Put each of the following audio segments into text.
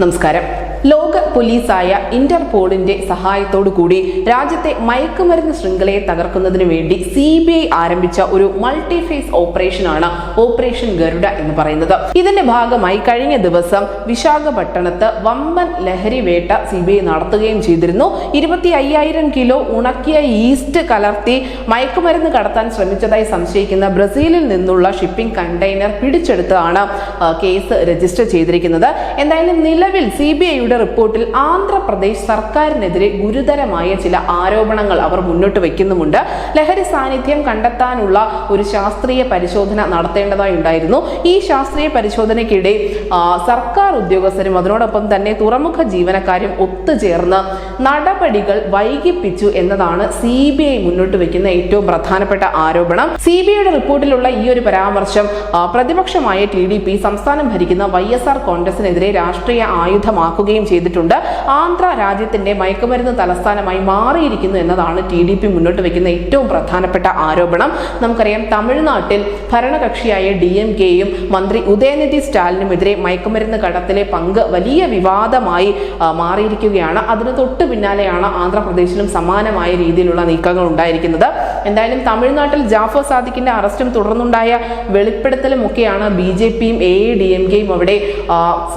നമസ്കാരം. ലോക പോലീസായ ഇന്റർപോളിന്റെ സഹായത്തോടു കൂടി രാജ്യത്തെ മയക്കുമരുന്ന് ശൃംഖലയെ തകർക്കുന്നതിന് വേണ്ടി CBI ആരംഭിച്ച ഒരു മൾട്ടി ഫേസ് ഓപ്പറേഷനാണ് ഓപ്പറേഷൻ ഗരുഡ എന്ന് പറയുന്നത്. ഇതിന്റെ ഭാഗമായി കഴിഞ്ഞ ദിവസം വിശാഖപട്ടണത്ത് വമ്പൻ ലഹരി വേട്ട CBI നടത്തുകയും ചെയ്തിരുന്നു. 25,000 കിലോ ഉണക്കിയ ഈസ്റ്റ് കലർത്തി മയക്കുമരുന്ന് കടത്താൻ ശ്രമിച്ചതായി സംശയിക്കുന്ന ബ്രസീലിൽ നിന്നുള്ള ഷിപ്പിംഗ് കണ്ടെയ്നർ പിടിച്ചെടുത്തതാണ് കേസ് രജിസ്റ്റർ ചെയ്തിരിക്കുന്നത്. എന്തായാലും നിലവിൽ CBIയുടെ റിപ്പോർട്ടിൽ ആന്ധ്രാപ്രദേശ് സർക്കാരിനെതിരെ ഗുരുതരമായ ചില ആരോപണങ്ങൾ അവർ മുന്നോട്ട് വെക്കുന്നുമുണ്ട്. ലഹരി സാന്നിധ്യം കണ്ടെത്താനുള്ള ഒരു ശാസ്ത്രീയ പരിശോധന നടത്തേണ്ടതായി ഉണ്ടായിരുന്നു. ഈ ശാസ്ത്രീയ പരിശോധനയ്ക്കിടെ സർക്കാർ ഉദ്യോഗസ്ഥരും അതിനോടൊപ്പം തന്നെ തുറമുഖ ജീവനക്കാരും ഒത്തുചേർന്ന് നടപടികൾ വൈകിപ്പിച്ചു എന്നതാണ് CBI മുന്നോട്ട് വെക്കുന്ന ഏറ്റവും പ്രധാനപ്പെട്ട ആരോപണം. CBIയുടെ റിപ്പോർട്ടിലുള്ള ഈ ഒരു പരാമർശം പ്രതിപക്ഷമായ TDP സംസ്ഥാനം ഭരിക്കുന്ന YSR കോൺഗ്രസിനെതിരെ രാഷ്ട്രീയ ആയുധമാക്കുകയും ചെയ്തിട്ടുണ്ട്. ആന്ധ്ര രാജ്യത്തിന്റെ മയക്കുമരുന്ന് തലസ്ഥാനമായി മാറിയിരിക്കുന്നു എന്നതാണ് TDP മുന്നോട്ട് വെക്കുന്ന ഏറ്റവും പ്രധാനപ്പെട്ട ആരോപണം. നമുക്കറിയാം, തമിഴ്നാട്ടിൽ ഭരണകക്ഷിയായ DMKയും മന്ത്രി ഉദയനിധി സ്റ്റാലിനുമെതിരെ മയക്കുമരുന്ന് കടത്തിലെ പങ്ക് വലിയ വിവാദമായി മാറിയിരിക്കുകയാണ്. അതിന് തൊട്ടു പിന്നാലെയാണ് ആന്ധ്രാപ്രദേശിലും സമാനമായ രീതിയിലുള്ള നീക്കങ്ങൾ ഉണ്ടായിരിക്കുന്നത്. എന്തായാലും തമിഴ്നാട്ടിൽ ജാഫർ സാദിഖിന്റെ അറസ്റ്റും തുടർന്നുണ്ടായ വെളിപ്പെടുത്തലും ഒക്കെയാണ് BJPയും AIADMKയും അവിടെ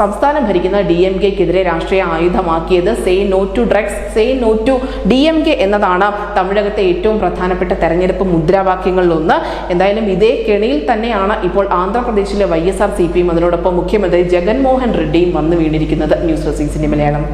സംസ്ഥാനം ഭരിക്കുന്ന DMKക്കെതിരെ രാഷ്ട്രീയ ആയുധമാക്കിയത്. Say no to drugs, say no to DMK എന്നതാണ് തമിഴകത്തെ ഏറ്റവും പ്രധാനപ്പെട്ട തെരഞ്ഞെടുപ്പ് മുദ്രാവാക്യങ്ങളിലൊന്ന്. എന്തായാലും ഇതേ കെണിയിൽ തന്നെയാണ് ഇപ്പോൾ ആന്ധ്രാപ്രദേശിലെ YSR CPയും അതിനോടൊപ്പം മുഖ്യമന്ത്രി ജഗൻമോഹൻ റെഡ്ഡിയും വന്നു വീണിരിക്കുന്നത്. News desk Malayalam.